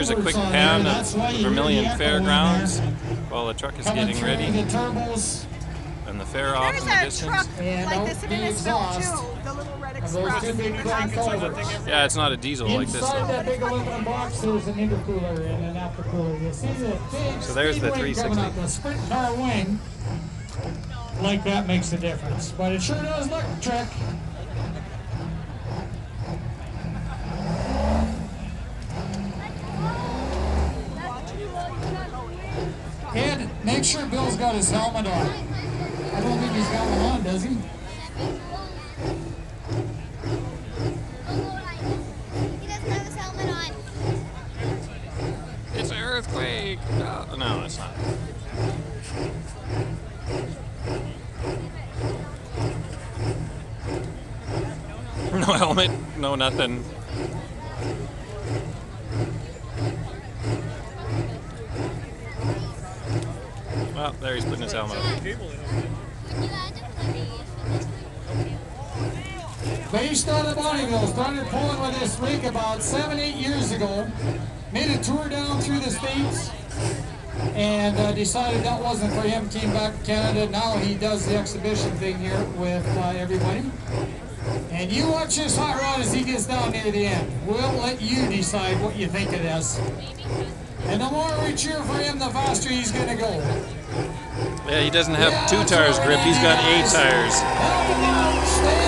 here's a quick pan of Vermilion Fairgrounds while the truck is getting ready. And the fair off in the distance. Like this in Innisfil too, the little red express. Yeah, it's not a diesel like this Inside though. that big aluminum box, there's an intercooler and an aftercooler. You see the big So there's the speed wing 360. coming up, the sprint car wing. Like that makes a difference, but it sure does look a trick. Ed, make sure Bill's got his helmet on. I don't think he's got one on, does he? He doesn't have his helmet on. It's an earthquake! No, it's not. No helmet, no nothing. Well, there he's putting his helmet on. Based out of Bonneville, started pulling with this week about 7-8 years ago. Made a tour down through the States and decided that wasn't for him. Came back to Canada. Now he does the exhibition thing here with everybody. And you watch this hot rod as he gets down near the end. We'll let you decide what you think of this. And the more we cheer for him, the faster he's going to go. Yeah, he doesn't have 2 tires grip, he's got 8 tires. Help him out, stay